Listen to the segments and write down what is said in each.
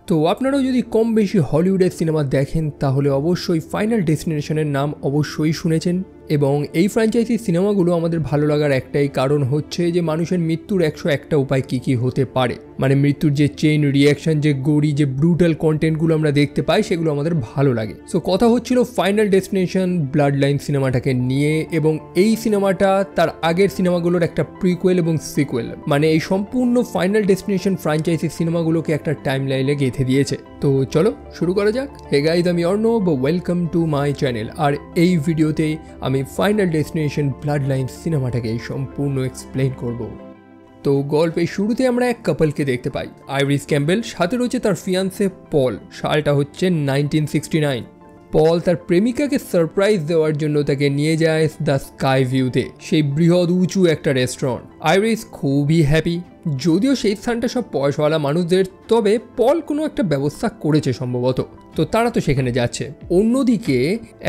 তো আপনারাও যদি কম বেশি হলিউডের সিনেমা দেখেন তাহলে অবশ্যই ফাইনাল ডেস্টিনেশনের নাম অবশ্যই শুনেছেন। এবং এই ফ্র্যাঞ্চাইজি সিনেমাগুলো আমাদের ভালো লাগার একটাই কারণ হচ্ছে যে মানুষের মৃত্যুর 101টা উপায় কী হতে পারে, মানে মৃত্যুর যে চেইন রিয়াকশন, যে গড়ি, যে ব্রুটাল কন্টেন্টগুলো আমরা দেখতে পাই সেগুলো আমাদের ভালো লাগে। সো কথা হচ্ছিল ফাইনাল ডেস্টিনেশন ব্লাড লাইন সিনেমাটাকে নিয়ে, এবং এই সিনেমাটা তার আগের সিনেমাগুলোর একটা প্রিকুয়েল এবং সিকুয়েল, মানে এই সম্পূর্ণ ফাইনাল ডেস্টিনেশন ফ্র্যাঞ্চাইজি সিনেমাগুলোকে একটা টাইম লাইনে গেঁথে দিয়েছে। তো চলো শুরু করা যাক। হে গাইজ, আমি Arnab, welcome to my channel. আর এই ভিডিওতে আমি ফাইনাল ডেস্টিনেশন ব্লাড লাইন সিনেমাটাকে সম্পূর্ণ এক্সপ্লেন করব। তো গল্পের শুরুতে আমরা এক কাপলকে দেখতে পাই, আইরিস ক্যাম্বেল, সাথে রয়েছে তার ফিয়ান্সে পল। সালটা হচ্ছে 1969। পল তার প্রেমিকাকে সারপ্রাইজ দেওয়ার জন্য তাকে নিয়ে যায় দ্য স্কাই ভিউতে, সেই বৃহৎ উঁচু একটা রেস্টুরেন্ট। আইরিস খুবই হ্যাপি, যদিও সেই স্থানটা সব পয়সাওয়ালা মানুষদের, তবে পল কোনো একটা ব্যবস্থা করেছে সম্ভবত, তো তারা তো সেখানে যাচ্ছে। অন্যদিকে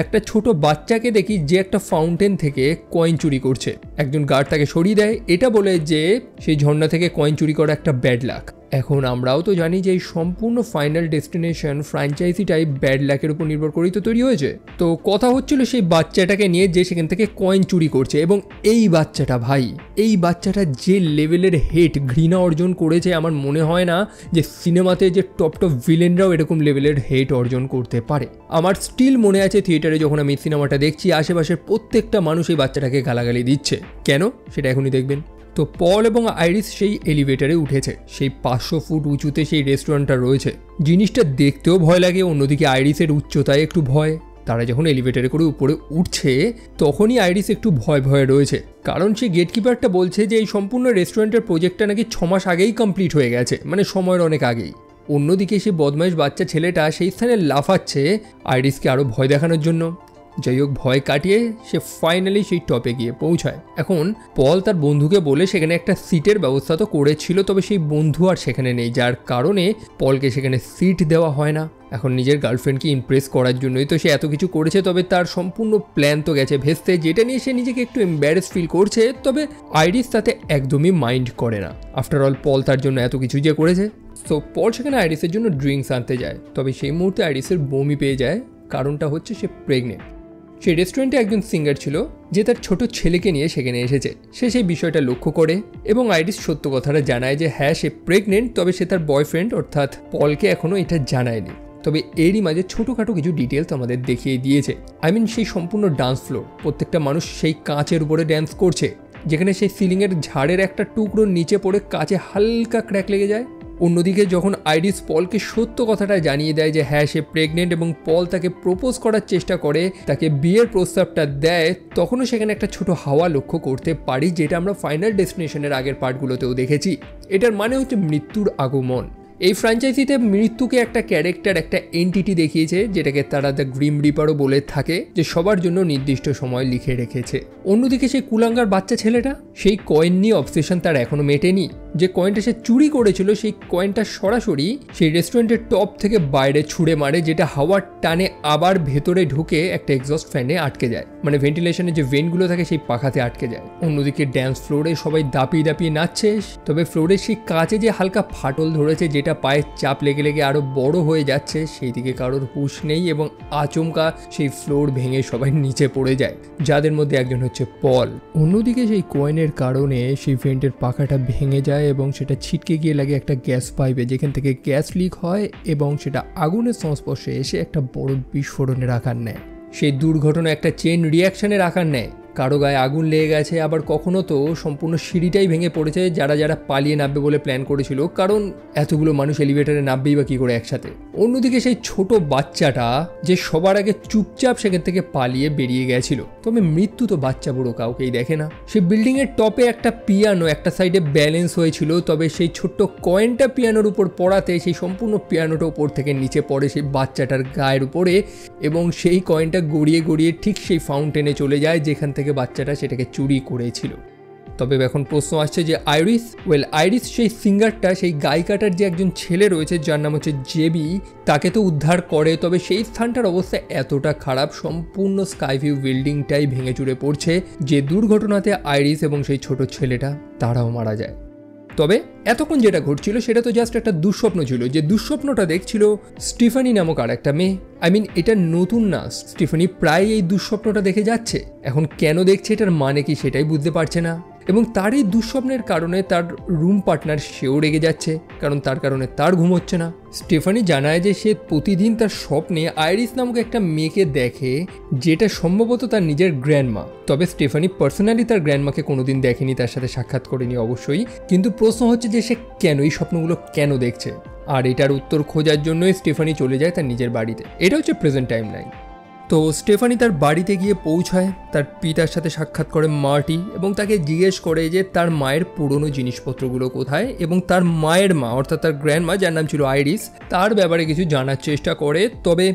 একটা ছোট বাচ্চাকে দেখি যে একটা ফাউন্টেন থেকে কয়েন চুরি করছে। একজন গার্ড তাকে সরিয়ে দেয়, এটা বলে যে সেই ঝর্ণা থেকে কয়েন চুরি করা একটা ব্যাড লাক। এখন আমরাও তো জানি যে এই সম্পূর্ণ ফাইনাল ডেস্টিনেশন ফ্র্যাঞ্চাইজিটাই ব্যাড লাকের উপর নির্ভর করেই তো তৈরি হয়েছে। তো কথা হচ্ছিল সেই বাচ্চাটাকে নিয়ে যে সেখান থেকে কয়েন চুরি করছে, এবং এই বাচ্চাটা ভাই, এই বাচ্চাটা যে লেভেলের হেট, ঘৃণা অর্জন করেছে, আমার মনে হয় না যে সিনেমাতে যে টপ ভিলেনরাও এরকম লেভেলের হেট অর্জন করতে পারে। আমার স্টিল মনে আছে থিয়েটারে যখন আমি সিনেমাটা দেখছি, আশেপাশের প্রত্যেকটা মানুষ এই বাচ্চাটাকে গালাগালি দিচ্ছে। কেন সেটা এখনই দেখবেন। তো পল এবং আইরিস সেই এলিভেটরে উঠেছে, সেই 500 ফুট উঁচুতে সেই রেস্টুরেন্টটা রয়েছে। জিনিসটা দেখতেও ভয় লাগে, অন্যদিকে আইরিসের উচ্চতায় একটু ভয়। তারা যখন এলিভেটরে করে উপরে উঠছে তখনই আইরিস একটু ভয়ে রয়েছে, কারণ সে গেটকিপারটা বলছে যে এই সম্পূর্ণ রেস্টুরেন্টের প্রজেক্টটা নাকি 6 মাস আগেই কমপ্লিট হয়ে গেছে, মানে সময়ের অনেক আগেই। অন্যদিকে সে বদমাইশ বাচ্চা ছেলেটা সেই স্থানে লাফাচ্ছে আইরিসকে আরও ভয় দেখানোর জন্য। যাই হোক, ভয় কাটিয়ে সে ফাইনালি সেই টপে গিয়ে পৌঁছায়। এখন পল তার বন্ধুকে বলে সেখানে একটা সিটের ব্যবস্থা তো করেছিল, তবে সেই বন্ধু আর সেখানে নেই, যার কারণে পলকে সেখানে সিট দেওয়া হয় না। এখন নিজের গার্লফ্রেন্ডকে ইমপ্রেস করার জন্যই তো সে এত কিছু করেছে, তবে তার সম্পূর্ণ প্ল্যান তো গেছে ভেস্তে, যেটা নিয়ে সে নিজেকে একটু এম্বারেস ফিল করছে। তবে আইরিস তাতে একদমই মাইন্ড করে না, আফটার অল পল তার জন্য এত কিছু যে করেছে। তো পল সেখানে আইরিসের জন্য ড্রিঙ্কস আনতে যায়, তবে সেই মুহূর্তে আইরিসের বমি পেয়ে যায়। কারণটা হচ্ছে সে প্রেগনেন্ট। সেই রেস্টুরেন্টে একজন সিঙ্গার ছিল যে তার ছোট ছেলেকে নিয়ে সেখানে এসেছে। সে সেই বিষয়টা লক্ষ্য করে এবং আইরিস সত্য কথাটা জানায় যে হ্যাঁ সে প্রেগনেন্ট, তবে সে তার বয়ফ্রেন্ড অর্থাৎ পলকে এখনও এটা জানায়নি। তবে এরই মাঝে ছোটোখাটো কিছু ডিটেলস আমাদের দেখিয়ে দিয়েছে। সেই সম্পূর্ণ ডান্স ফ্লোর, প্রত্যেকটা মানুষ সেই কাঁচের উপরে ড্যান্স করছে, যেখানে সেই সিলিংয়ের ঝাড়ের একটা টুকরো নিচে পড়ে কাঁচে হালকা ক্র্যাক লেগে যায়। অন্যদিকে যখন আইরিস পলকে সত্য কথাটা জানিয়ে দেয় যে হ্যাঁ সে প্রেগনেন্ট, এবং পল তাকে প্রপোজ করার চেষ্টা করে, তাকে বিয়ের প্রস্তাবটা দেয়, তখনও সেখানে একটা ছোট হাওয়া লক্ষ্য করতে পারি, যেটা আমরা ফাইনাল ডেস্টিনেশনের আগের পার্টগুলোতেও দেখেছি। এটার মানে হচ্ছে মৃত্যুর আগমন। এই ফ্র্যাঞ্চাইজিতে মৃত্যুকে একটা ক্যারেক্টার, একটা এন্টিটি দেখিয়েছে, যেটাকে তারা দ্য গ্রিম রিপারও বলে থাকে, যে সবার জন্য নির্দিষ্ট সময় লিখে রেখেছে। অন্যদিকে সেই কুলাঙ্গার বাচ্চা ছেলেটা, সেই কয়েন নিয়ে অবসেশন তার এখনো মেটেনি। যে কয়েনটা সে চুরি করেছিল, সেই কয়েনটা সরাসরি সেই রেস্টুরেন্টের টপ থেকে বাইরে ছুঁড়ে মারে, যেটা হাওয়ার টানে আবার ভেতরে ঢুকে একটা এক্সস্ট ফ্যানে আটকে যায়, মানে ভেন্টিলেশনের যে ভেন্টগুলো থাকে সেই পাখাতে আটকে যায়। অন্যদিকে ড্যান্স ফ্লোরে সবাই দাপিয়ে দাপিয়ে নাচছে, তবে ফ্লোরের সেই কাঁচে যে হালকা ফাটল ধরেছে, যেটা পায়ের চাপ লেগে লেগে আরো বড় হয়ে যাচ্ছে, সেই দিকে কারোর হুঁশ নেই, এবং আচমকা সেই ফ্লোর ভেঙে সবাই নিচে পড়ে যায়, যাদের মধ্যে একজন হচ্ছে পল। অন্যদিকে সেই কয়েনের কারণে সেই ভেন্টের পাখাটা ভেঙে যায় এবং সেটা ছিটকে গিয়ে লাগে একটা গ্যাস পাইপে, যেখান থেকে গ্যাস লিক হয় এবং সেটা আগুনের সংস্পর্শে এসে একটা বড় বিস্ফোরণের আকার নেয়। সেই দুর্ঘটনা একটা চেইন রিয়াকশনের আকার নেয়, কারো গায়ে আগুন লেগে গেছে, আবার কখনো তো সম্পূর্ণ সিঁড়িটাই ভেঙে পড়েছে, যারা পালিয়ে নামবে বলে প্ল্যান করেছিল, কারণ এতগুলো মানুষ এলিভেটরে নামবেই বা কী করে একসাথে। অন্যদিকে সেই ছোট বাচ্চাটা যে সবার আগে চুপচাপ সেখান থেকে পালিয়ে বেরিয়ে গেছিল, তবে মৃত্যু তো বাচ্চা বুড়ো কাউকেই দেখে না। সেই বিল্ডিংয়ের টপে একটা পিয়ানো একটা সাইডে ব্যালেন্স হয়েছিল, তবে সেই ছোট্ট কয়েনটা পিয়ানোর উপর পড়াতে সেই সম্পূর্ণ পিয়ানোটা উপর থেকে নিচে পড়ে সেই বাচ্চাটার গায়ের উপরে, এবং সেই কয়েনটা গড়িয়ে গড়িয়ে ঠিক সেই ফাউন্টেনে চলে যায় যেখান থেকে বাচ্চাটা সেটাকে চুরি করেছিল। তবে এখন প্রশ্ন আসছে যে আইরিস সেই সিঙ্গারটা, সেই গায়িকাটার যে একজন ছেলে রয়েছে যার নাম হচ্ছে জেবি, তাকে তো উদ্ধার করে, তবে সেই স্থানটার অবস্থা এতটা খারাপ, সম্পূর্ণ স্কাইভিউ বিল্ডিংটাই ভেঙে চুরে পড়ছে, যে দুর্ঘটনাতে আইরিস এবং সেই ছোট ছেলেটা তারাও মারা যায়। তবে এতক্ষণ যেটা ঘটছিল সেটা তো জাস্ট একটা দুঃস্বপ্ন ছিল, যে দুঃস্বপ্নটা দেখছিল স্টিফানি নামক আর একটা মেয়ে। এটা নতুন না, স্টিফানি প্রায় এই দুঃস্বপ্নটা দেখে যাচ্ছে। এখন কেন দেখছে, এটার মানে কি সেটাই বুঝতে পারছে না। এবং তার এই দুঃস্বপ্নের কারণে তার রুম পার্টনার সেও রেগে যাচ্ছে, কারণ তার কারণে তার ঘুম হচ্ছে না। স্টেফানি জানায় যে সে প্রতিদিন তার স্বপ্নে আইরিস নামক একটা মেয়েকে দেখে, যেটা সম্ভবত তার নিজের গ্র্যান্ডমা। তবে স্টেফানি পার্সোনালি তার গ্র্যান্ডমাকে কোনোদিন দেখেনি, তার সাথে সাক্ষাৎ করেনি অবশ্যই। কিন্তু প্রশ্ন হচ্ছে যে সে কেন এই স্বপ্নগুলো কেন দেখছে, আর এটার উত্তর খোঁজার জন্যই স্টেফানি চলে যায় তার নিজের বাড়িতে। এটা হচ্ছে প্রেজেন্ট টাইম লাইন। তো স্টেফানি তার বাড়িতে গিয়ে পৌঁছায়, তার পিতার সাথে সাক্ষাৎ করে মার্টি, এবং তাকে জিজ্ঞেস করে যে তার মায়ের পুরনো জিনিসপত্রগুলো কোথায়, এবং তার মায়ের মা অর্থাৎ তার গ্র্যান্ডমা, যার নাম ছিল আইরিস, তার ব্যাপারে কিছু জানার চেষ্টা করে। তবে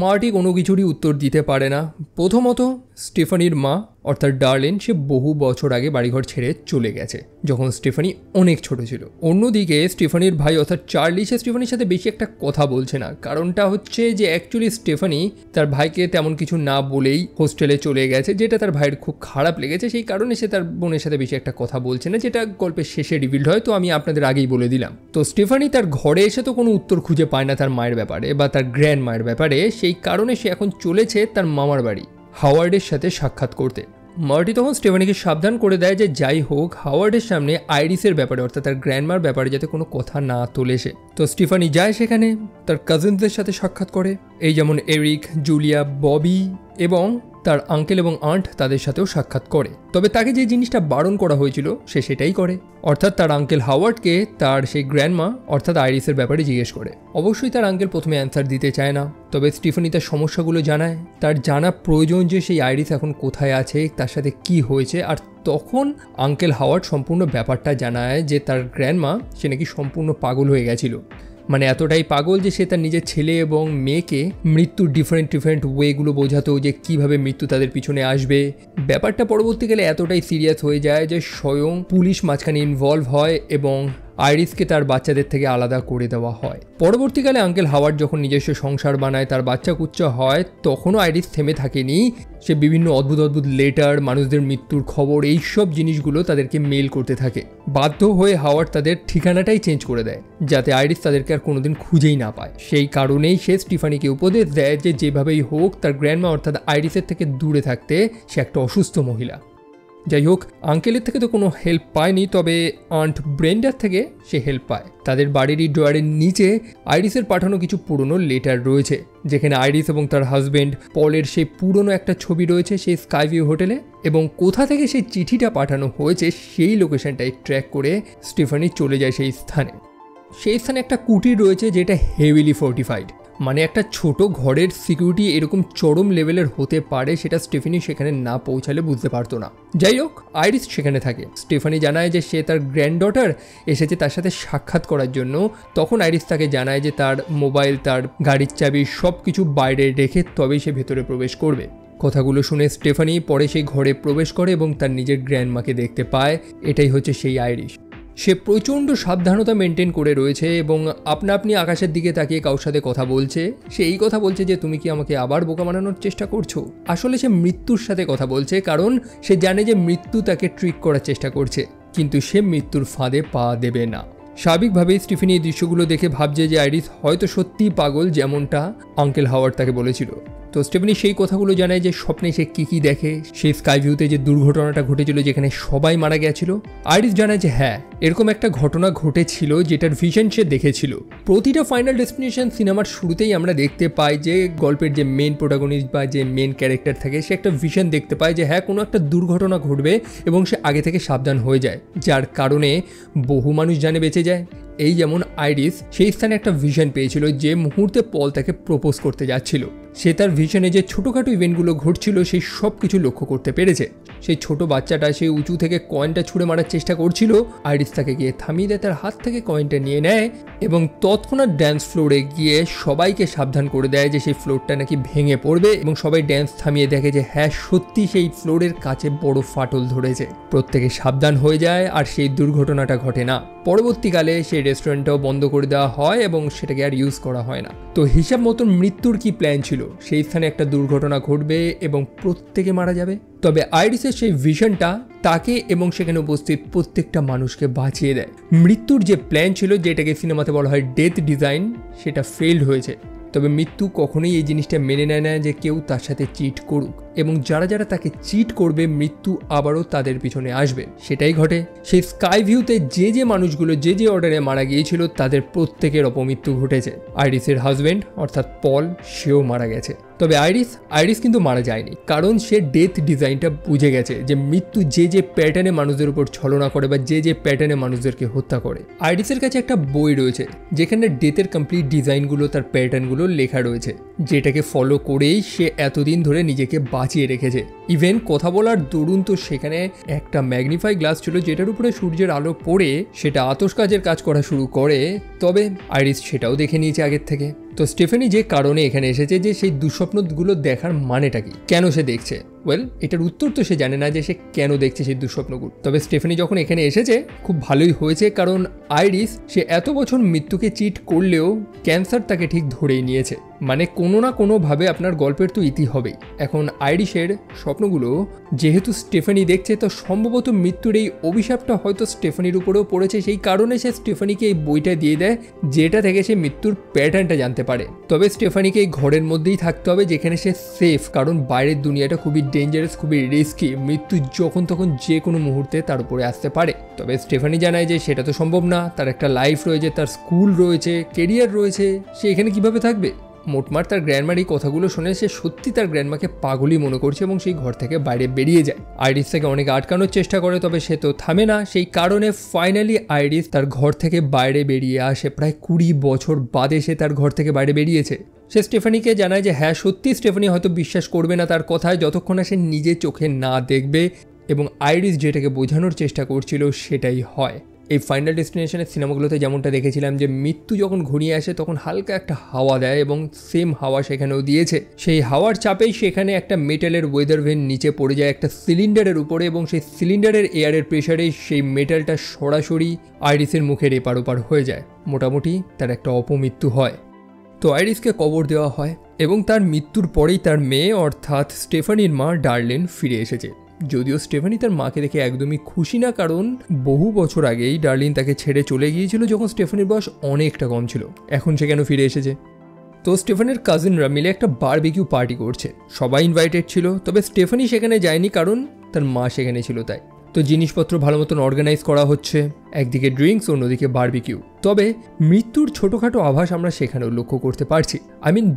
মার্টি কোনো কিছুরই উত্তর দিতে পারে না। প্রথমত স্টেফানির মা অর্থাৎ ডার্লিন, সে বহু বছর আগে বাড়িঘর ছেড়ে চলে গেছে, যখন স্টেফানি অনেক ছোট ছিল। অন্যদিকে স্টেফানির ভাই অর্থাৎ চার্লি, সে স্টেফানির সাথে বেশি একটা কথা বলছে না। কারণটা হচ্ছে যে অ্যাকচুয়ালি স্টেফানি তার ভাইকে তেমন কিছু না বলেই হোস্টেলে চলে গেছে, যেটা তার ভাইয়ের খুব খারাপ লেগেছে। সেই কারণে সে তার বোনের সাথে বেশি একটা কথা বলছে না, যেটা গল্পের শেষে রিভিলড হয়। তো আমি আপনাদের আগেই বলে দিলাম। তো স্টেফানি তার ঘরে এসে তো কোনো উত্তর খুঁজে পায় না তার মায়ের ব্যাপারে বা তার গ্র্যান্ড মায়ের ব্যাপারে। সেই কারণে সে এখন চলেছে তার মামার বাড়ি হাওয়ার্ডের সাথে সাক্ষাৎ করতে। মার্টি তখন স্টেফানিকে সাবধান করে দেয় যে যাই হোক, হাওয়ার্ডের সামনে আইরিসের ব্যাপারে অর্থাৎ তার গ্র্যান্ডমার ব্যাপারে যাতে কোনো কথা না তোলে সে। তো স্টেফানি যায় সেখানে, তার কাজিনদের সাথে সাক্ষাৎ করে, এই যেমন এরিক, জুলিয়া, ববি এবং তার আঙ্কেল এবং আন্ট, তাদের সাথেও সাক্ষাৎ করে। তবে তাকে যে জিনিসটা বারণ করা হয়েছিল সে সেটাই করে, অর্থাৎ তার আঙ্কেল হাওয়ার্ডকে তার সেই গ্র্যান্ডমা অর্থাৎ আইরিসের ব্যাপারে জিজ্ঞেস করে। অবশ্যই তার আঙ্কেল প্রথমে অ্যান্সার দিতে চায় না, তবে স্টিফানি তার সমস্যাগুলো জানায়। তার জানা প্রয়োজন যে সেই আইরিস এখন কোথায় আছে, তার সাথে কি হয়েছে। আর তখন আঙ্কেল হাওয়ার্ড সম্পূর্ণ ব্যাপারটা জানায় যে তার গ্র্যান্ডমা সে নাকি সম্পূর্ণ পাগল হয়ে গেছিল। মানে এতটাই পাগল যে সে তার নিজের ছেলে এবং মেয়েকে মৃত্যুর ডিফারেন্ট ওয়েগুলো বোঝাতো, যে কিভাবে মৃত্যু তাদের পিছনে আসবে। ব্যাপারটা পরবর্তীকালে এতটাই সিরিয়াস হয়ে যায় যে স্বয়ং পুলিশ মাঝখানে ইনভলভ হয় এবং আইরিসকে তার বাচ্চাদের থেকে আলাদা করে দেওয়া হয়। পরবর্তীকালে আঙ্কেল হাওয়ার্ড যখন নিজস্ব সংসার বানায়, তার বাচ্চা কুচ্চা হয়, তখনও আইরিস থেমে থাকেনি। সে বিভিন্ন অদ্ভুত লেটার, মানুষদের মৃত্যুর খবর, এইসব জিনিসগুলো তাদেরকে মেল করতে থাকে। বাধ্য হয়ে হাওয়ার্ড তাদের ঠিকানাটাই চেঞ্জ করে দেয়, যাতে আইরিস তাদেরকে আর কোনোদিন খুঁজেই না পায়। সেই কারণেই সে স্টিফানিকে উপদেশ দেয় যে যেভাবেই হোক তার গ্র্যান্ডমা অর্থাৎ আইরিসের থেকে দূরে থাকতে। সে একটা অসুস্থ মহিলা। যাই হোক, আঙ্কেলের থেকে তো কোনো হেল্প পায়নি, তবে আন্ট ব্রেন্ডার থেকে সে হেল্প পায়। তাদের বাড়িরই ড্রয়ারের নিচে আইরিসের পাঠানো কিছু পুরনো লেটার রয়েছে, যেখানে আইরিস এবং তার হাজবেন্ড পলের সেই পুরনো একটা ছবি রয়েছে সেই স্কাইভিউ হোটেলে। এবং কোথা থেকে সেই চিঠিটা পাঠানো হয়েছে সেই লোকেশনটাই ট্র্যাক করে স্টিফানি চলে যায় সেই স্থানে। সেই স্থানে একটা কুটির রয়েছে যেটা হেভিলি ফোর্টিফাইড। মানে একটা ছোট ঘরের সিকিউরিটি এরকম চরম লেভেলের হতে পারে, সেটা স্টেফানি সেখানে না পৌঁছালে বুঝতে পারতো না। যাই হোক, আইরিস সেখানে থাকে। স্টেফানি জানায় যে সে তার গ্র্যান্ডডটার এসেছে তার সাথে সাক্ষাৎ করার জন্য। তখন আইরিস তাকে জানায় যে তার মোবাইল, তার গাড়ির চাবি সব কিছু বাইরে রেখে তবেই সে ভেতরে প্রবেশ করবে। কথাগুলো শুনে স্টেফানি পরে সেই ঘরে প্রবেশ করে এবং তার নিজের গ্র্যান্ডমাকে দেখতে পায়। এটাই হচ্ছে সেই আইরিস। সে প্রচণ্ড সাবধানতা মেনটেন করে রয়েছে এবং আপনি আকাশের দিকে তাকিয়ে কারোর সাথে কথা বলছে। সে এই কথা বলছে যে তুমি কি আমাকে আবার বোকা বানানোর চেষ্টা করছো। আসলে সে মৃত্যুর সাথে কথা বলছে, কারণ সে জানে যে মৃত্যু তাকে ট্রিক করার চেষ্টা করছে, কিন্তু সে মৃত্যুর ফাঁদে পা দেবে না। স্বাভাবিকভাবেই স্টিফেনি এই দৃশ্যগুলো দেখে ভাবছে যে আইরিস হয়তো সত্যিই পাগল, যেমনটা আঙ্কেল হাওয়ার্ড তাকে বলেছিল। তো স্টেফেনি সেই কথাগুলো জানায় যে স্বপ্নে সে কী দেখে, সেই স্কাইভিউতে যে দুর্ঘটনাটা ঘটেছিল যেখানে সবাই মারা গেছিল। আইরিস জানায় যে হ্যাঁ, এরকম একটা ঘটনা ঘটেছিল যেটার ভিশন সে দেখেছিল। প্রতিটা ফাইনাল ডেস্টিনেশন সিনেমার শুরুতেই আমরা দেখতে পাই যে গল্পের যে মেন প্রোটাগনিস্ট বা যে মেন ক্যারেক্টার থাকে সে একটা ভিশন দেখতে পায় যে হ্যাঁ কোনো একটা দুর্ঘটনা ঘটবে, এবং সে আগে থেকে সাবধান হয়ে যায়, যার কারণে বহু মানুষ জানে বেঁচে যায়। এই যেমন আইরিস সেই স্থানে একটা ভিশন পেয়েছিল যে মুহূর্তে পল তাকে প্রপোজ করতে যাচ্ছিল। সে তার ভিশনে যে ছোটোখাটো ইভেন্টগুলো ঘটছিল সেই সব কিছু লক্ষ্য করতে পেরেছে। সেই ছোট বাচ্চাটা সেই উঁচু থেকে কয়েনটা ছুঁড়ে মারার চেষ্টা করছিল, আইরিস তাকে গিয়ে থামিয়ে দেয়, তার হাত থেকে কয়েনটা নিয়ে নেয় এবং তৎক্ষণাৎ ড্যান্স ফ্লোরে গিয়ে সবাইকে সাবধান করে দেয় যে সেই ফ্লোরটা নাকি ভেঙে পড়বে, এবং সবাই ড্যান্স থামিয়ে দেখে যে হ্যাঁ সত্যি সেই ফ্লোরের কাছে বড় ফাটল ধরেছে। প্রত্যেকে সাবধান হয়ে যায় আর সেই দুর্ঘটনাটা ঘটে না। পরবর্তীকালে সেই রেস্টুরেন্টটাও বন্ধ করে দেওয়া হয় এবং সেটাকে আর ইউজ করা হয় না। তো হিসাব মতন মৃত্যুর কি প্ল্যান ছিল, সেই স্থানে একটা দুর্ঘটনা ঘটবে এবং প্রত্যেকে মারা যাবে। তবে আইরিসের সেই ভিশনটা তাকে এবং সেখানে উপস্থিত প্রত্যেকটা মানুষকে বাঁচিয়ে দেয়। মৃত্যুর যে প্ল্যান ছিল, যেটাকে সিনেমাতে বলা হয় ডেথ ডিজাইন, সেটা ফেইল্ড হয়েছে। তবে মৃত্যু কখনোই এই জিনিসটা মেনে নেয় না যে কেউ তার সাথে চিট করুক, এবং যারা যারা তাকে চিট করবে মৃত্যু আবারও তাদের পিছনে আসবে। সেটাই ঘটে। সেই স্কাই ভিউতে যে যে মানুষগুলো যে যে অর্ডারে মারা গিয়েছিল তাদের প্রত্যেকের অপমৃত্যু ঘটেছে। আইরিসের হাজব্যান্ড অর্থাৎ পল, সেও মারা গেছে। তবে আইরিস কিন্তু মারা যায়নি, কারণ সে ডেথ ডিজাইনটা বুঝে গেছে যে মৃত্যু যে যে প্যাটার্নে মানুষদের উপর ছলনা করে বা যে যে প্যাটার্নে মানুষদেরকে হত্যা করে। আইরিসের কাছে একটা বই রয়েছে যেখানে ডেথের কমপ্লিট ডিজাইনগুলো, তার প্যাটার্নগুলো লেখা রয়েছে, যেটাকে ফলো করেই সে এতদিন ধরে নিজেকে বাঁচিয়ে রেখেছে। ইভেন কথা বলার দরুন তো সেখানে একটা ম্যাগনিফাই গ্লাস ছিল যেটার উপরে সূর্যের আলো পড়ে সেটা আতশকাজের কাজ করা শুরু করে। তবে আইরিস সেটাও দেখে নিয়েছে আগের থেকে। তো স্টেফেনি যে কারণে এখানে এসেছে, যে সেই দুঃস্বপ্নগুলো দেখার মানেটা কি, কেন সে দেখছে, এটার উত্তর তো সে জানে না যে সে কেন দেখছে সেই দুঃস্বপ্নগুলো। তবে স্টেফেনি যখন এখানে এসেছে খুব ভালোই হয়েছে, কারণ আইরিস সে এত বছর মৃত্যুকে চিট করলেও ক্যান্সার তাকে ঠিক ধরেই নিয়েছে। মানে কোনো না কোনোভাবে আপনার গল্পের তো ইতি হবেই। এখন আইরিসের স্বপ্নগুলো যেহেতু স্টেফেনি দেখছে, তো সম্ভবত মৃত্যুর এই অভিশাপটা হয়তো স্টেফেনির উপরেও পড়েছে। সেই কারণে সে স্টেফেনিকে এই বইটা দিয়ে দেয়, যেটা থেকে সে মৃত্যুর প্যাটার্নটা জানতে পারে। তবে স্টেফানিকে এই ঘরের মধ্যেই থাকতে হবে যেখানে সে সেফ, কারণ বাইরের দুনিয়াটা খুবই ডেঞ্জারাস, খুবই রিস্কি। মৃত্যু যখন তখন যে কোনো মুহূর্তে তার উপরে আসতে পারে। তবে স্টেফানি জানায় যে সেটা তো সম্ভব না, তার একটা লাইফ রয়েছে, তার স্কুল রয়েছে, কেরিয়ার রয়েছে, সে এখানে কিভাবে থাকবে। মোটমাট তার গ্র্যান্ডমার এই কথাগুলো শুনে সে সত্যি তার গ্র্যান্ডমাকে পাগলই মনে করছে এবং সেই ঘর থেকে বাইরে বেরিয়ে যায়। আইরিস থেকে অনেক আটকানোর চেষ্টা করে, তবে সে তো থামে না। সেই কারণে ফাইনালি আইরিস তার ঘর থেকে বাইরে বেরিয়ে আসে। প্রায় 20 বছর বাদে সে তার ঘর থেকে বাইরে বেরিয়েছে। সে স্টেফানিকে জানায় যে হ্যাঁ সত্যি স্টেফানি হয়তো বিশ্বাস করবে না তার কথায় যতক্ষণ না সে নিজে চোখে না দেখবে, এবং আইরিস যেটাকে বোঝানোর চেষ্টা করছিল সেটাই হয়। এই ফাইনাল ডেস্টিনেশনের সিনেমাগুলোতে যেমনটা দেখেছিলাম যে মৃত্যু যখন ঘনিয়ে আসে তখন হালকা একটা হাওয়া দেয়, এবং সেম হাওয়া সেখানেও দিয়েছে। সেই হাওয়ার চাপেই সেখানে একটা মেটালের ওয়েদার ভেন নিচে পড়ে যায় একটা সিলিন্ডারের উপরে, এবং সেই সিলিন্ডারের এয়ারের প্রেশারেই সেই মেটালটা সরাসরি আইরিসের মুখের এপার ওপার হয়ে যায়। মোটামুটি তার একটা অপমৃত্যু হয়। তো আইরিসকে কবর দেওয়া হয়, এবং তার মৃত্যুর পরেই তার মেয়ে অর্থাৎ স্টেফানির মা ডার্লিন ফিরে এসেছে। যদিও স্টেফানি তার মাকে দেখে একদমই খুশি না, কারণ বহু বছর আগেই ডার্লিন তাকে ছেড়ে চলে গিয়েছিল যখন স্টেফানির বয়স অনেকটা কম ছিল। এখন সে কেন ফিরে এসেছে? তো স্টেফানির কাজিনরা মিলে একটা বারবিকিউ পার্টি করছে, সবাই ইনভাইটেড ছিল। তবে স্টেফানি সেখানে যায়নি কারণ তার মা সেখানে ছিল তাই। তো জিনিসপত্র ভালো মতন অর্গানাইজ করা হচ্ছে, একদিকে ড্রিঙ্কস অন্যদিকে বারবিকিউ। তবে মৃত্যুর ছোটোখাটো আভাস আমরা সেখানেও লক্ষ্য করতে পারছি।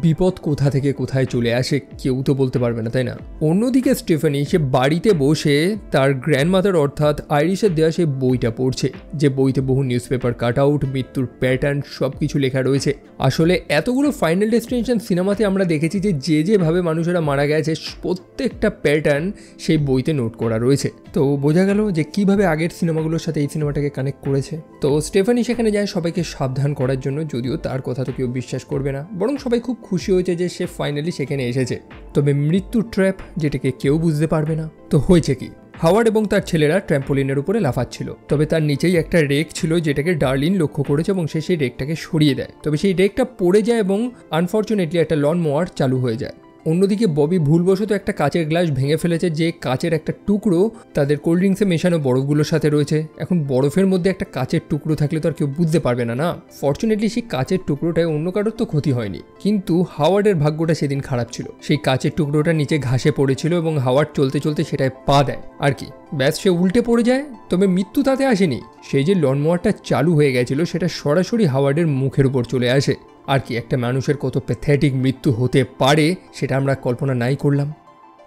বিপদ কোথা থেকে কোথায় চলে আসে কেউ তো বলতে পারবে না, তাই না? অন্যদিকে স্টেফানি সে বাড়িতে বসে তার গ্র্যান্ডমাদার অর্থাৎ আইরিসের দেওয়া সেই বইটা পড়ছে, যে বইতে বহু নিউজ পেপার কাট আউট, মৃত্যুর প্যাটার্ন সব কিছু লেখা রয়েছে। আসলে এতগুলো ফাইনাল ডেস্টিনেশন সিনেমাতে আমরা দেখেছি যে যেভাবে মানুষেরা মারা গেছে প্রত্যেকটা প্যাটার্ন সেই বইতে নোট করা রয়েছে। তো বোঝা গেল যে কিভাবে আগের সিনেমাগুলোর সাথে এই সিনেমাটাকে কানেক্ট করেছে। তো স্টেফানি সেখানে যায় সবাইকে সাবধান করার জন্য, যদিও তার কথা তো কেউ বিশ্বাস করবে না, বরং সবাই খুব খুশি হয়েছে যে সে ফাইনালি সেখানে এসেছে। তবে মৃত্যুর ট্র্যাপ যেটাকে কেউ বুঝতে পারবে না। তো হয়েছে কি, হাওয়ার্ড এবং তার ছেলেরা ট্র্যাম্পোলিনের উপরে লাফাচ্ছিল। তবে তার নিচেই একটা রেক ছিল যেটাকে ডার্লিন লক্ষ্য করেছে এবং সে সেই রেকটাকে সরিয়ে দেয়। তবে সেই রেকটা পড়ে যায় এবং আনফর্চুনেটলি একটা লন মোয়ার চালু হয়ে যায়। অন্যদিকে ববি ভুলবশত একটা কাচের গ্লাস ভেঙে ফেলেছে, যে কাচের একটা টুকরো তাদের কোল্ড ড্রিঙ্কসে মেশানো বরফগুলোর সাথে রয়েছে। এখন বরফের মধ্যে একটা কাচের টুকরো থাকলে তো আর কেউ বুঝতে পারবে না। ফর্চুনেটলি সেই কাচের টুকরোটায় অন্য কারোর তো ক্ষতি হয়নি, কিন্তু হাওয়ার্ডের ভাগ্যটা সেদিন খারাপ ছিল। সেই কাচের টুকরোটা নিচে ঘাসে পড়েছিল এবং হাওয়ার্ড চলতে চলতে সেটায় পা দেয় আর কি, ব্যাস সে উল্টে পড়ে যায়। তবে মৃত্যু তাতে আসেনি, সেই যে লনমোয়ারটা চালু হয়ে গেছিল সেটা সরাসরি হাওয়ার্ডের মুখের উপর চলে আসে। আর কি, একটা মানুষের কত প্যাথেটিক মৃত্যু হতে পারে সেটা আমরা কল্পনা নাই করলাম।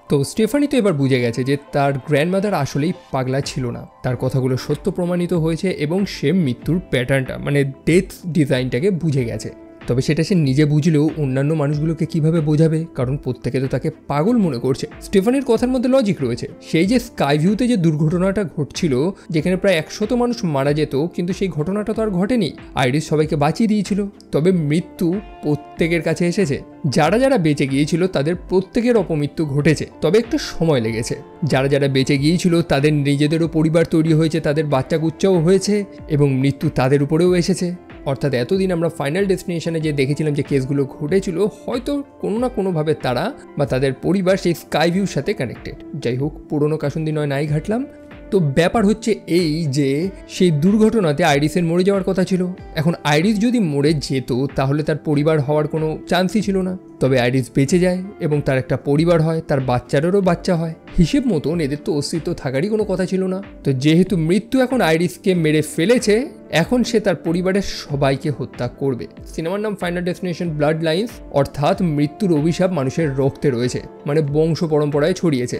তো স্টেফানি তো এবার বুঝে গেছে যে তার গ্র্যান্ডমাদার আসলেই পাগলা ছিল না, তার কথাগুলো সত্য প্রমাণিত হয়েছে এবং সে মৃত্যুর প্যাটার্নটা মানে ডেথ ডিজাইনটাকে বুঝে গেছে। তবে সেটা সে নিজে বুঝলেও অন্যান্য মানুষগুলোকে কিভাবে বোঝাবে, কারণ প্রত্যেকে তো তাকে পাগল মনে করছে। স্টেফানির কথার মধ্যে লজিক রয়েছে। সেই যে স্কাই ভিউতে যে দুর্ঘটনাটা ঘটছিল, যেখানে প্রায় 100 মানুষ মারা যেত, কিন্তু সেই ঘটনাটা তো আর ঘটেনি। আইরিস সবাইকে বাঁচিয়ে দিয়েছিল। তবে মৃত্যু প্রত্যেকের কাছে এসেছে। যারা যারা বেঁচে গিয়েছিল তাদের প্রত্যেকের অপমৃত্যু ঘটেছে, তবে একটু সময় লেগেছে। যারা যারা বেঁচে গিয়েছিল তাদের নিজেদেরও পরিবার তৈরি হয়েছে, তাদের বাচ্চা কুচ্চাও হয়েছে এবং মৃত্যু তাদের উপরেও এসেছে। অর্থাৎ এতদিন আমরা ফাইনাল ডেস্টিনেশনে যে দেখেছিলাম যে কেসগুলো ঘটেছিল, হয়তো কোনো না কোনোভাবে তারা বা তাদের পরিবার সেই স্কাই ভিউর সাথে কানেক্টেড। যাই হোক, পুরনো কাসুন্দি নয় নাই ঘাটলাম। তো ব্যাপার হচ্ছে এই যে সেই দুর্ঘটনাতে আইরিসের মরে যাওয়ার কথা ছিল। এখন আইরিস যদি মরে যেত তাহলে তার পরিবার হওয়ার কোনো চান্সই ছিল না। তবে আইরিস বেঁচে যায় এবং তার একটা পরিবার হয়, তার বাচ্চাদেরও বাচ্চা হয়। হিসেব মতন এদের তো অস্তিত্ব থাকারই কোনো কথা ছিল না। তো যেহেতু মৃত্যু এখন আইরিসকে মেরে ফেলেছে, এখন সে তার পরিবারের সবাইকে হত্যা করবে। সিনেমার নাম ফাইনাল ডেস্টিনেশন ব্লাড লাইন্স, অর্থাৎ মৃত্যুর অভিশাপ মানুষের রক্তে রয়েছে, মানে বংশ পরম্পরায় ছড়িয়েছে।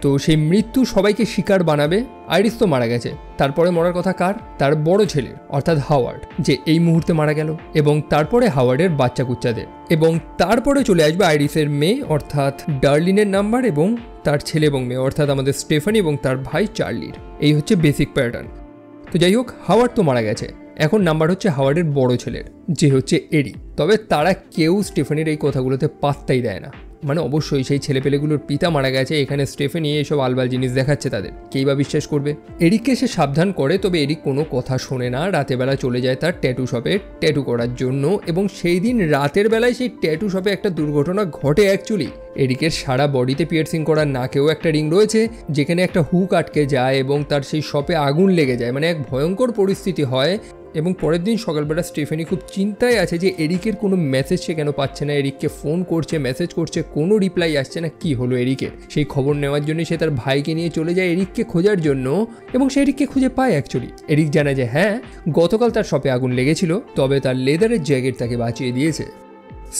তো সেই মৃত্যু সবাইকে শিকার বানাবে। আইরিস তো মারা গেছে, তারপরে মরার কথা কার? তার বড় ছেলে অর্থাৎ হাওয়ার্ড, যে এই মুহূর্তে মারা গেল, এবং তারপরে হাওয়ার্ডের বাচ্চা কুচ্চাদের, এবং তারপরে চলে আসবে আইরিসের মেয়ে অর্থাৎ ডার্লিনের নাম্বার এবং তার ছেলে এবং মেয়ে অর্থাৎ আমাদের স্টেফানি এবং তার ভাই চার্লির। এই হচ্ছে বেসিক প্যাটার্ন। তো যাই হোক, হাওয়ার্ড তো মারা গেছে, এখন নাম্বার হচ্ছে হাওয়ার্ডের বড় ছেলের, যে হচ্ছে এরিক। তবে তারা কেউ স্টেফানির এই কথাগুলোতে পাত্তাই দেয় না। মানে অবশ্যই সেই ছেলেপেলেগুলোর পিতা মারা গেছে, এখানে স্টেফানি এইসব আলবাল জিনিস দেখাচ্ছে তাদের, কেই বা বিশ্বাস করবে? এরিককে সে সাবধান করে, তবে এরিক কোনো কথা শোনে না। রাতের বেলা চলে যায় তার ট্যাটু শপে ট্যাটু করার জন্য, এবং সেই দিন রাতের বেলায় সেই ট্যাটু শপে একটা দুর্ঘটনা ঘটে। অ্যাকচুয়ালি এরিকের সারা বডিতে পিয়ার্সিং করা নাকেও একটা রিং রয়েছে, যেখানে একটা হুক আটকে যায় এবং তার সেই শপে আগুন লেগে যায়। মানে এক ভয়ঙ্কর পরিস্থিতি হয়। এবং পরের দিন সকালবেলা স্টেফানি খুব চিন্তায় আছে যে এরিকের কোনো মেসেজ সে কেন পাচ্ছে না। এরিককে ফোন করছে, মেসেজ করছে, কোনো রিপ্লাই আসছে না। কি হলো এরিকের? সেই খবর নেওয়ার জন্য সে তার ভাইকে নিয়ে চলে যায় এরিককে খোঁজার জন্য, এবং সে এরিককে খুঁজে পায়। অ্যাকচুয়ালি এরিক জানা যে হ্যাঁ, গতকাল তার শপে আগুন লেগেছিল, তবে তার লেদারের জ্যাকেট তাকে বাঁচিয়ে দিয়েছে।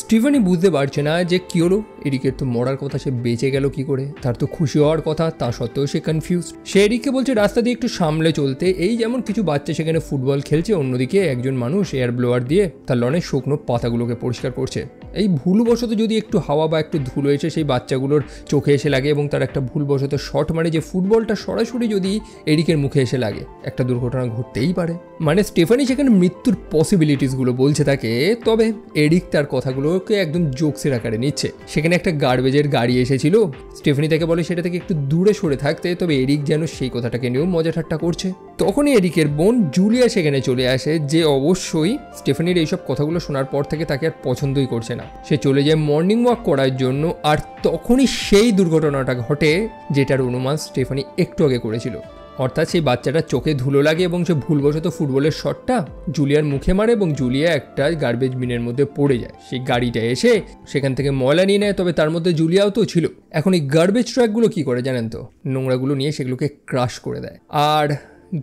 স্টিফানি বুঝতে পারছে না যে কী হলো, এরিকের তো মরার কথা, সে বেঁচে গেল কি করে? তার তো খুশি হওয়ার কথা, তা সত্ত্বেও সে কনফিউজ। সে এরিককে বলছে রাস্তা দিয়ে একটু সামলে চলতে। এই যেমন কিছু বাচ্চা সেখানে ফুটবল খেলছে, অন্যদিকে একজন মানুষ এয়ার ব্লোয়ার দিয়ে তার লনের শুকনো পাতাগুলোকে পরিষ্কার করছে। এই ভুলবশত যদি একটু হাওয়া বা একটু ধুলো এসে সেই বাচ্চাগুলোর চোখে এসে লাগে এবং তার একটা ভুলবশত শট মারে, যে ফুটবলটা সরাসরি যদি এরিকের মুখে এসে লাগে, একটা দুর্ঘটনা ঘটতেই পারে। মানে স্টেফানি সেখানে মৃত্যুর পসিবিলিটিসগুলো বলছে তাকে, তবে এরিক তার কথাগুলোকে একদম জোকসের আকারে নিচ্ছে। সেখানে একটা গার্বেজের গাড়ি এসেছিল, স্টেফানি তাকে বলে সেটা থেকে একটু দূরে সরে থাকতে, তবে এরিক যেন সেই কথাটাকে নিয়েও মজা ঠাট্টা করছে। তখনই এরিকের বোন জুলিয়া সেখানে চলে আসে, যে অবশ্যই স্টেফানির এইসব কথাগুলো শোনার পর থেকে তাকে আর পছন্দই করছে না। সে চলে যায় মর্নিং ওয়াক করার জন্য, আর তখনই সেই দুর্ঘটনাটা ঘটে যেটার অনুমান স্টেফানি একটু আগে করেছিল। অর্থাৎ সেই বাচ্চাটার চোখে ধুলো লাগে এবং সে ভুলবশত ফুটবলের শটটা জুলিয়ার মুখে মারে এবং জুলিয়া একটা গার্বেজ বিনের মধ্যে পড়ে যায়। সেই গাড়িটা এসে সেখান থেকে ময়লা নিয়ে নেয়, তবে তার মধ্যে জুলিয়াও তো ছিল। এখন এই গার্বেজ ট্রাকগুলো কি করে জানেন তো? নোংরাগুলো নিয়ে সেগুলোকে ক্রাশ করে দেয়। আর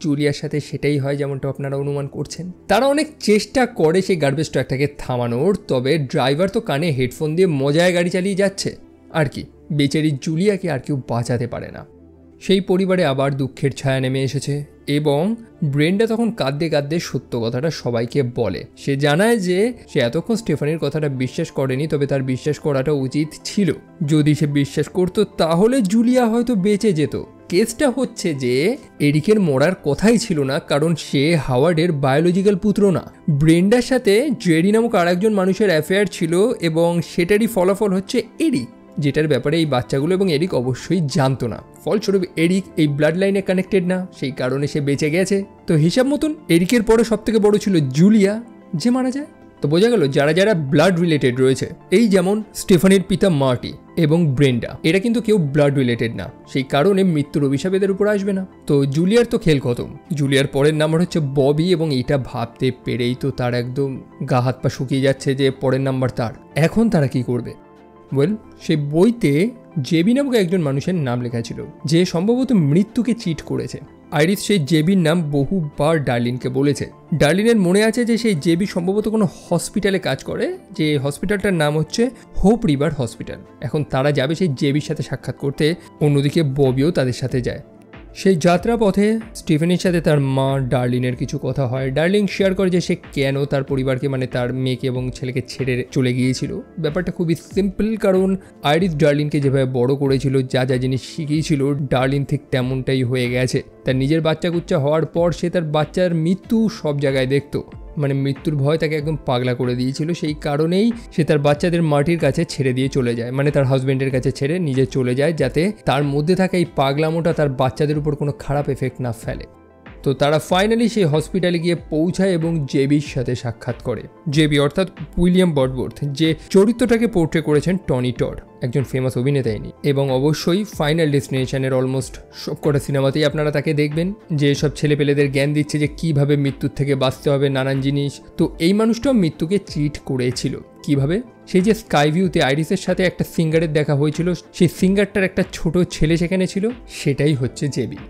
জুলিয়ার সাথে সেটাই হয়, যেমনটা আপনারা অনুমান করছেন। তারা অনেক চেষ্টা করে সেই গার্বেজ ট্রাকটাকে থামানোর, তবে ড্রাইভার তো কানে হেডফোন দিয়ে মজায় গাড়ি চালিয়ে যাচ্ছে। আর কি, বেচারি জুলিয়াকে আর কেউ বাঁচাতে পারে না। সেই পরিবারে আবার দুঃখের ছায়া নেমে এসেছে, এবং ব্রেন্ডা তখন কাঁদতে কাঁদতে সত্য কথাটা সবাইকে বলে। সে জানায় যে সে এতক্ষণ স্টেফানির কথাটা বিশ্বাস করেনি, তবে তার বিশ্বাস করাটা উচিত ছিল। যদি সে বিশ্বাস করতো তাহলে জুলিয়া হয়তো বেঁচে যেত। কেসটা হচ্ছে যে এরিকের মরার কথাই ছিল না, কারণ সে হাওয়ার্ডের বায়োলজিক্যাল পুত্র না। ব্রেন্ডার সাথে জেরি নামক আরেকজন মানুষের অ্যাফেয়ার ছিল, এবং সেটারই ফলাফল হচ্ছে এরিক, যেটার ব্যাপারে এই বাচ্চাগুলো এবং এরিক অবশ্যই জানতো না। ফলস্বরূপ এরিক এই ব্লাড লাইনে কানেক্টেড না, সেই কারণে সে বেঁচে গেছে। তো হিসাব মতন এরিকের পরে সবথেকে বড় ছিল জুলিয়া, যে মারা যায়। তো বোঝা গেল যারা যারা ব্লাড রিলেটেড রয়েছে, এই যেমন স্টেফানির পিতা মার্টি এবং ব্রেন্ডা, এরা কিন্তু কেউ ব্লাড রিলেটেড না, সেই কারণে মৃত্যুর অভিশাপ এদের উপর আসবে না। তো জুলিয়ার তো খেল খতম। জুলিয়ার পরের নাম্বার হচ্ছে ববি, এবং এটা ভাবতে পেরেই তো তার একদম গা হাত পা শুকিয়ে যাচ্ছে যে পরের নাম্বার তার। এখন তারা কি করবে? ওয়েল, সেই বইতে জেবি নামক একজন মানুষের নাম লেখা ছিল, যে সম্ভবত মৃত্যুকে চিট করেছে। আইরিস সেই জেবির নাম বহুবার ডার্লিনকে বলেছে। ডার্লিনের মনে আছে যে সেই জেবি সম্ভবত কোনো হসপিটালে কাজ করে, যে হসপিটালটার নাম হচ্ছে হোপ রিভার হসপিটাল। এখন তারা যাবে সেই জেবির সাথে সাক্ষাৎ করতে, অন্যদিকে ববিও তাদের সাথে যায়। সেই যাত্রা পথে স্টিফেনের সাথে তার মা ডার্লিনের কিছু কথা হয়। ডার্লিন শেয়ার করে যে সে কেন তার পরিবারকে মানে তার মেয়েকে এবং ছেলেকে ছেড়ে চলে গিয়েছিল। ব্যাপারটা খুবই সিম্পল, কারণ আইরিস ডার্লিনকে যেভাবে বড় করেছিল, যা যা জিনিস শিখিয়েছিল, ডার্লিন ঠিক তেমনটাই হয়ে গেছে। তার নিজের বাচ্চা কুচ্চা হওয়ার পর সে তার বাচ্চার মৃত্যু সব জায়গায় দেখতো, মানে মৃত্যুর ভয় তাকে একদম পাগলা করে দিয়েছিল। সেই কারণেই সে তার বাচ্চাদের মাটির কাছে ছেড়ে দিয়ে চলে যায়, মানে তার হাজব্যান্ডের কাছে ছেড়ে নিজে চলে যায়, যাতে তার মধ্যে থাকা এই পাগলামোটা তার বাচ্চাদের উপর কোনো খারাপ এফেক্ট না ফেলে। তো তারা ফাইনালি সেই হসপিটালে গিয়ে পৌঁছায় এবং জেবির সাথে সাক্ষাৎ করে। জেবি অর্থাৎ উইলিয়াম বটওয়ার্থ, যে চরিত্রটাকে পোর্ট্রে করেছেন টনি টড, একজন ফেমাস অভিনেতা ইনি। এবং অবশ্যই ফাইনাল ডেস্টিনেশনের অলমোস্ট সবকটা সিনেমাতেই আপনারা তাকে দেখবেন, যে সব ছেলেপেলেদের জ্ঞান দিচ্ছে যে কিভাবে মৃত্যুর থেকে বাঁচতে হবে, নানান জিনিস। তো এই মানুষটাও মৃত্যুকে চিট করেছিল। কিভাবে? সেই যে স্কাই ভিউতে আইরিসের সাথে একটা সিঙ্গারের দেখা হয়েছিল, সেই সিঙ্গারটার একটা ছোট ছেলে সেখানে ছিল, সেটাই হচ্ছে জেবি।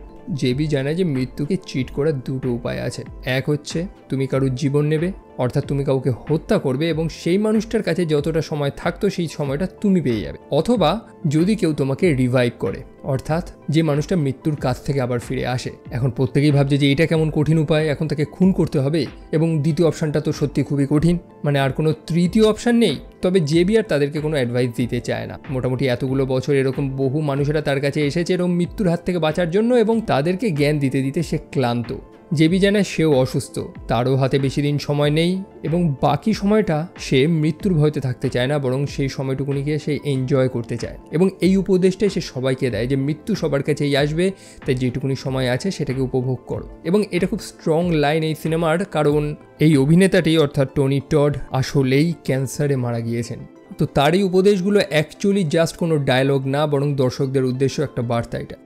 জেবি জানায় যে মৃত্যুকে চিট করার দুটো উপায় আছে। এক হচ্ছে তুমি কারোর জীবন নেবে, অর্থাৎ তুমি কাউকে হত্যা করবে এবং সেই মানুষটার কাছে যতটা সময় থাকতো সেই সময়টা তুমি পেয়ে যাবে। অথবা যদি কেউ তোমাকে রিভাইভ করে, অর্থাৎ যে মানুষটা মৃত্যুর কাছ থেকে আবার ফিরে আসে। এখন প্রত্যেকেই ভাবছে যে এটা কেমন কঠিন উপায়, এখন তাকে খুন করতে হবে। এবং দ্বিতীয় অপশানটা তো সত্যি খুবই কঠিন, মানে আর কোনো তৃতীয় অপশান নেই। তবে জেবি আর তাদেরকে কোনো অ্যাডভাইস দিতে চায় না। মোটামুটি এতগুলো বছর এরকম বহু মানুষেরা তার কাছে এসেছে এরকম মৃত্যুর হাত থেকে বাঁচার জন্য, এবং তাদেরকে জ্ঞান দিতে দিতে সে ক্লান্ত। জেবি জানায় সেও অসুস্থ, তারও হাতে বেশি দিন সময় নেই, এবং বাকি সময়টা সে মৃত্যুর ভয়তে থাকতে চায় না, বরং সেই সময়টুকুনিকে সে এনজয় করতে চায়। এবং এই উপদেশটাই সে সবাইকে দেয় যে মৃত্যু সবার কাছেই আসবে, তাই যেটুকুনি সময় আছে সেটাকে উপভোগ করো। এবং এটা খুব স্ট্রং লাইন এই সিনেমার, কারণ এই অভিনেতাটি অর্থাৎ টনি টড আসলেই ক্যান্সারে মারা গিয়েছেন। তো তার এই উপদেশগুলো অ্যাকচুয়ালি জাস্ট কোনো ডায়লগ না, বরং দর্শকদের উদ্দেশ্য একটা বার্তা এটা।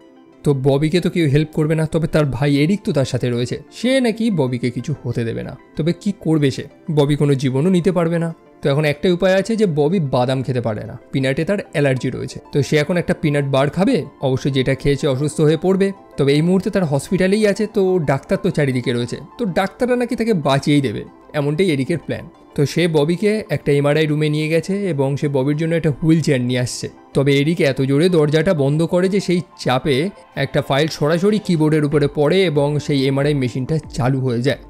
তো ববিকে তো কেউ হেল্প করবে না, তবে তার ভাই এরিক তো তার সাথে রয়েছে, সে নাকি ববিকে কিছু হতে দেবে না। তবে কি করবে সে? ববি কোনো জীবনও নিতে পারবে না। তো এখন একটাই উপায় আছে যে ববি বাদাম খেতে পারে না, পিনাটে তার অ্যালার্জি রয়েছে। তো সে এখন একটা পিনাট বার খাবে, অবশ্যই যেটা খেয়েছে অসুস্থ হয়ে পড়বে। তবে এই মুহূর্তে তার হসপিটালেই আছে, তো ডাক্তার তো চারিদিকে রয়েছে, তো ডাক্তাররা নাকি তাকে বাঁচিয়েই দেবে, এমনটাই এরিকের প্ল্যান। তো সে ববিকে একটা এমআরআই রুমে নিয়ে গেছে এবং সে ববির জন্য একটা হুইল চেয়ার নিয়ে আসছে। তবে এরিক এত জোরে দরজাটা বন্ধ করে যে সেই চাপে একটা ফাইল সরাসরি কিবোর্ডের উপরে পড়ে এবং সেই এমআরআই মেশিনটা চালু হয়ে যায়।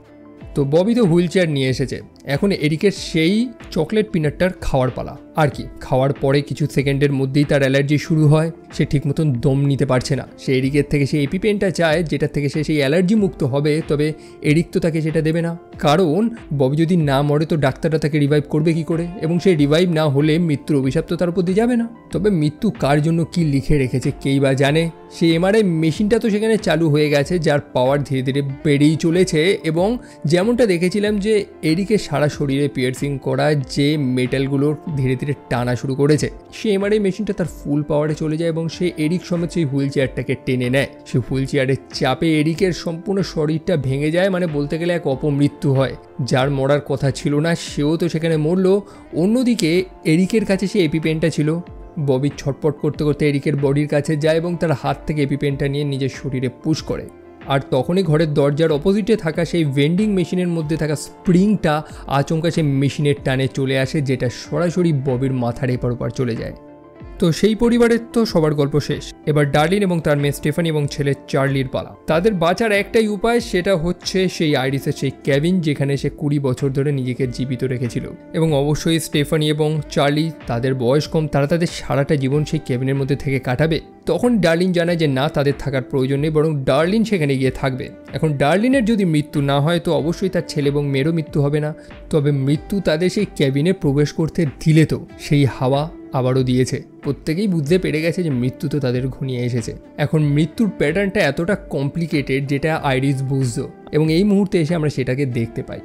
তো ববি তো হুইল চেয়ার নিয়ে এসেছে, এখন এরিকের সেই চকলেট পিনাটটার খাওয়ার পালা। আর কি, খাওয়ার পরে কিছু সেকেন্ডের মধ্যেই তার অ্যালার্জি শুরু হয়, সে ঠিক মতন দম নিতে পারছে না। সে এরিকের থেকে সেই এপিপেনটা চায়, যেটার থেকে সে সেই অ্যালার্জি মুক্ত হবে। তবে এরিক তো তাকে সেটা দেবে না, কারণ ববি যদি না মরে তো ডাক্তাররা তাকে রিভাইভ করবে কি করে, এবং সেই রিভাইভ না হলে মৃত্যুর অভিশাপ তো তার উপর দিয়ে যাবে না। তবে মৃত্যু কার জন্য কি লিখে রেখেছে কেই বা জানে। সেই এমআরআই মেশিনটা তো সেখানে চালু হয়ে গেছে, যার পাওয়ার ধীরে ধীরে বেড়েই চলেছে। এবং যেমনটা দেখেছিলাম যে এরিকের সারা শরীরে পিয়ার্সিং করা যে মেটালগুলোর ধীরে ধীরে টানা শুরু করেছে, সেই এমআরআই মেশিনটা তার ফুল পাওয়ারে চলে যায় এবং সে এরিক সমেত সেই হুইল চেয়ারটাকে টেনে নেয়। সেই হুইল চেয়ারের চাপে এরিকের সম্পূর্ণ শরীরটা ভেঙে যায়, মানে বলতে গেলে এক অপমৃত্যু হয়। যার মরার কথা ছিল না সেও তো সেখানে মরলো। অন্যদিকে এরিকের কাছে সেই এপিপেনটা ছিল। ববি ছটপট করতে করতে এরিকের বডির কাছে যায় এবং তার হাত থেকে এপিপেনটা নিয়ে নিজের শরীরে পুশ করে। আর তখনই ঘরের দরজার অপোজিটে থাকা সেই ভেন্ডিং মেশিনের মধ্যে থাকা স্প্রিংটা আচমকা সেই মেশিনের টানে চলে আসে, যেটা সরাসরি ববির মাথার এপার ওপার চলে যায়। তো সেই পরিবারের তো সবার গল্প শেষ। এবার ডার্লিন এবং তার মেয়ে স্টেফানি এবং ছেলে চার্লির পালা। তাদের বাঁচার একটাই উপায়, সেটা হচ্ছে সেই আইরিসের সেই ক্যাবিন, যেখানে সে 20 বছর ধরে নিজেকে জীবিত রেখেছিল। এবং অবশ্যই স্টেফানি এবং চার্লি, তাদের বয়স কম, তারা তাদের সারাটা জীবন সেই ক্যাবিনের মধ্যে থেকে কাটাবে। তখন ডার্লিন জানায় যে না, তাদের থাকার প্রয়োজন নেই, বরং ডার্লিন সেখানে গিয়ে থাকবে। এখন ডার্লিনের যদি মৃত্যু না হয় তো অবশ্যই তার ছেলে এবং মেয়েরও মৃত্যু হবে না। তবে মৃত্যু তাদের সেই ক্যাবিনে প্রবেশ করতে দিলে তো সেই হাওয়া আবারও দিয়েছে। প্রত্যেকেই বুঝতে পেরে গেছে যে মৃত্যু তো তাদের ঘনিয়ে এসেছে। এখন মৃত্যুর প্যাটার্নটা এতটা কমপ্লিকেটেড যেটা আইরিস বুঝতো, এবং এই মুহূর্তে এসে আমরা সেটাকে দেখতে পাই।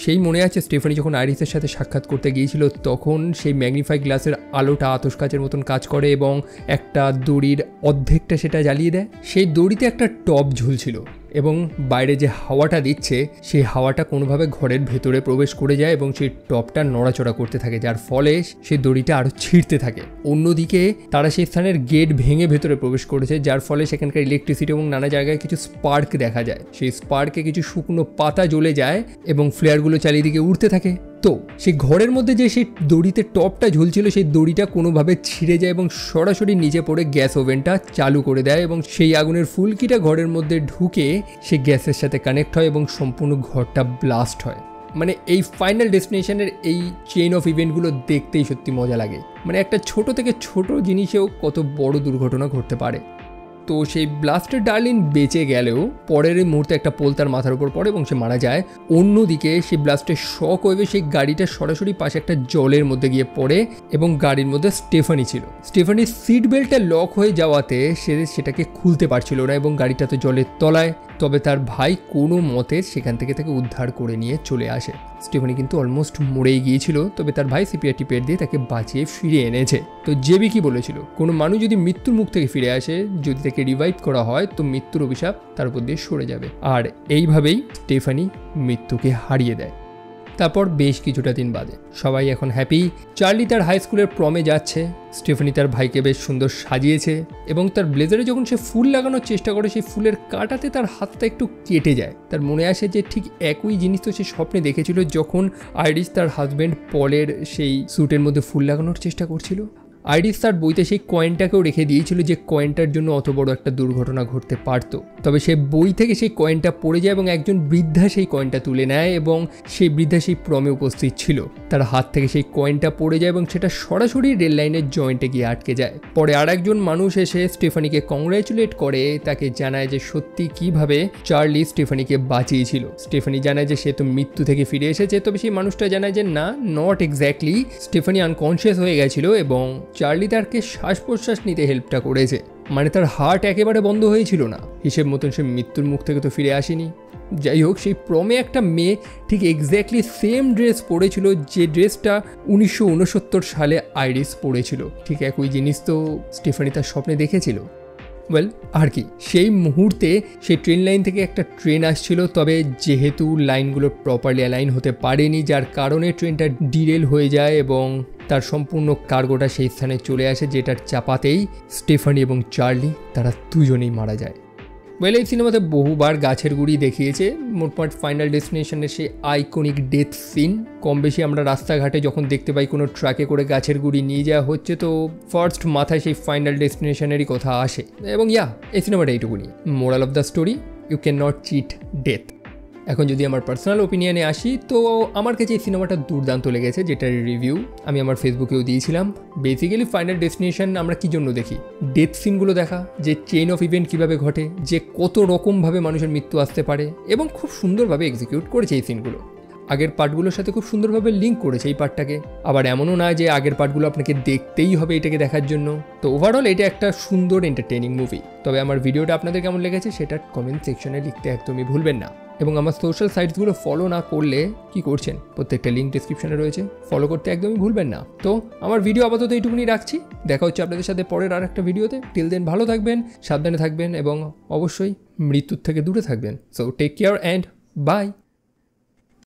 সেই মনে আছে স্টেফানি যখন আইরিসের সাথে সাক্ষাৎ করতে গিয়েছিল, তখন সেই ম্যাগনিফাই গ্লাসের আলোটা আতশ কাচের মতন কাজ করে এবং একটা দড়ির অর্ধেকটা সেটা জ্বালিয়ে দেয়। সেই দড়িতে একটা টপ ঝুলছিল এবং বাইরে যে হাওয়াটা দিচ্ছে সেই হাওয়াটা কোনোভাবে ঘরের ভেতরে প্রবেশ করে যায় এবং সেই টপটা নড়াচড়া করতে থাকে, যার ফলে সেই দড়িটা আরও ছিঁড়তে থাকে। অন্যদিকে তারা সেই স্থানের গেট ভেঙে ভেতরে প্রবেশ করেছে, যার ফলে সেখানকার ইলেকট্রিসিটি এবং নানা জায়গায় কিছু স্পার্ক দেখা যায়। সেই স্পার্কে কিছু শুকনো পাতা জ্বলে যায় এবং ফ্লেয়ারগুলো চারিদিকে উড়তে থাকে। তো সেই ঘরের মধ্যে যে সেই দড়িতে টপটা ঝুলছিল সেই দড়িটা কোনোভাবে ছিঁড়ে যায় এবং সরাসরি নিচে পড়ে গ্যাস ওভেনটা চালু করে দেয় এবং সেই আগুনের ফুলকিটা ঘরের মধ্যে ঢুকে সে গ্যাসের সাথে কানেক্ট হয় এবং সম্পূর্ণ ঘরটা ব্লাস্ট হয়। মানে এই ফাইনাল ডেস্টিনেশনের এই চেইন অফ ইভেন্টগুলো দেখতেই সত্যি মজা লাগে। মানে একটা ছোট থেকে ছোট জিনিসেও কত বড় দুর্ঘটনা ঘটতে পারে। তো সেই ব্লাস্টের ডার্লিন বেঁচে গেলেও পরের মুহূর্তে একটা পোল তার মাথার উপর পড়ে এবং সে মারা যায়। অন্যদিকে সেই ব্লাস্টের শক ওয়েভে সেই গাড়িটা সরাসরি পাশে একটা জলের মধ্যে গিয়ে পড়ে এবং গাড়ির মধ্যে স্টেফানি ছিল। স্টেফানির সিট বেল্টটা লক হয়ে যাওয়াতে সে সেটাকে খুলতে পারছিল না এবং গাড়িটা তো জলের তলায়। তবে তার ভাই কোনো মতে সেখান থেকে তাকে উদ্ধার করে নিয়ে চলে আসে। স্টেফানি কিন্তু অলমোস্ট মরেই গিয়েছিল, তবে তার ভাই সিপিআর টিপের দিয়ে তাকে বাঁচিয়ে ফিরিয়ে এনেছে। তো জেবি কি বলেছিল, কোনো মানুষ যদি মৃত্যুর মুখ থেকে ফিরে আসে, যদি তাকে রিভাইভ করা হয় তো মৃত্যুর অভিশাপ তার উপর দিয়ে সরে যাবে। আর এইভাবেই স্টেফানি মৃত্যুকে হারিয়ে দেয়। তারপর বেশ কিছুটা দিন বাদে সবাই এখন হ্যাপি। চার্লি তার হাই স্কুলের প্রমে যাচ্ছে। স্টেফানি তার ভাইকে বেশ সুন্দর সাজিয়েছে এবং তার ব্লেজারে যখন সে ফুল লাগানোর চেষ্টা করে সেই ফুলের কাঁটাতে তার হাতটা একটু কেটে যায়। তার মনে আসে যে ঠিক একই জিনিস তো সে স্বপ্নে দেখেছিল যখন আইরিস তার হাজব্যান্ড পলের সেই স্যুটের মধ্যে ফুল লাগানোর চেষ্টা করছিল। আইরিস তার বইতে সেই কয়েনটাকেও রেখে দিয়েছিল যে কয়েনটার জন্য অত বড় একটা দুর্ঘটনা ঘটতে পারত। তবে সে বই থেকে সেই কয়েনটা পড়ে যায় এবং একজন বৃদ্ধা সেই কয়েনটা তুলে নেয় এবং সেই বৃদ্ধা সেই প্রমে উপস্থিত ছিল। তার হাত থেকে সেই কয়েনটা পড়ে যায় এবং সেটা সরাসরি রেল লাইনের জয়েন্টে গিয়ে আটকে যায়। পরে আর একজন মানুষ এসে স্টেফানিকে কংগ্রাচুলেট করে, তাকে জানায় যে সত্যি কিভাবে চার্লি স্টেফানিকে বাঁচিয়েছিল। স্টেফানি জানায় যে সে তো মৃত্যু থেকে ফিরে এসেছে, তবে সেই মানুষটা জানায় যে না, নট এক্স্যাক্টলি। স্টেফানি আনকনশিয়াস হয়ে গেছিল এবং চার্লি তারকে শ্বাস প্রশ্বাস নিতে হেল্পটা করেছে। মানে তার হার্ট একেবারে বন্ধ হয়েছিল না। হিসেব মতন সে মৃত্যুর মুখ থেকে তো ফিরে আসেনি। যাই হোক, সেই প্রমে একটা মেয়ে ঠিক এক্স্যাক্টলি সেম ড্রেস পরেছিল যে ড্রেসটা 1969 সালে আইরিস পরেছিল। ঠিক একই জিনিস তো স্টেফানি তার স্বপ্নে দেখেছিল। ওয়েল, আর কি, সেই মুহূর্তে সেই ট্রেন লাইন থেকে একটা ট্রেন আসছিল, তবে যেহেতু লাইনগুলো প্রপারলি অ্যালাইন হতে পারেনি, যার কারণে ট্রেনটা ডিরেল হয়ে যায় এবং তার সম্পূর্ণ কার্গোটা সেই স্থানে চলে আসে, যেটার চাপাতেই স্টেফানি এবং চার্লি তারা দুজনেই মারা যায়। ওয়েল, এই সিনেমাতে বহুবার গাছের গুড়ি দেখিয়েছে। মোটমাট ফাইনাল ডেস্টিনেশনের সেই আইকনিক ডেথ সিন কম বেশি আমরা রাস্তাঘাটে যখন দেখতে পাই কোনো ট্রাকে করে গাছের গুড়ি নিয়ে যাওয়া হচ্ছে, তো ফার্স্ট মাথায় সেই ফাইনাল ডেস্টিনেশনেরই কথা আসে। এবং এই সিনেমাটা এইটুকুনি। Moral of the story, you can not cheat death. এখন যদি আমার পার্সোনাল ওপিনিয়নে আসি, তো আমার কাছে এই সিনেমাটা দুর্দান্ত লেগেছে, যেটার রিভিউ আমি আমার ফেসবুকেও দিয়েছিলাম। বেসিক্যালি ফাইনাল ডেস্টিনেশন আমরা কী জন্য দেখি? ডেথ সিনগুলো দেখা, যে চেইন অফ ইভেন্ট কীভাবে ঘটে, যে কত রকমভাবে মানুষের মৃত্যু আসতে পারে এবং খুব সুন্দরভাবে এক্সিকিউট করেছে এই সিনগুলো। আগের পার্টগুলোর সাথে খুব সুন্দরভাবে লিঙ্ক করেছে এই পার্টটাকে। আবার এমনও না যে আগের পার্টগুলো আপনাকে দেখতেই হবে এটাকে দেখার জন্য। তো ওভারঅল এটা একটা সুন্দর এন্টারটেইনিং মুভি। তবে আমার ভিডিওটা আপনাদের কেমন লেগেছে সেটা কমেন্ট সেকশনে লিখতে একদমই ভুলবেন না। এবং আমার সোশ্যাল সাইটসগুলো ফলো না করলে কি করছেন, প্রত্যেকটা লিঙ্ক ডিসক্রিপশনে রয়েছে, ফলো করতে একদমই ভুলবেন না। তো আমার ভিডিও আপাতত এইটুকুনি রাখছি। দেখা হচ্ছে আপনাদের সাথে পরের আর একটা ভিডিওতে। টিল দেন ভালো থাকবেন, সাবধানে থাকবেন এবং অবশ্যই মৃত্যুর থেকে দূরে থাকবেন। So take care and by.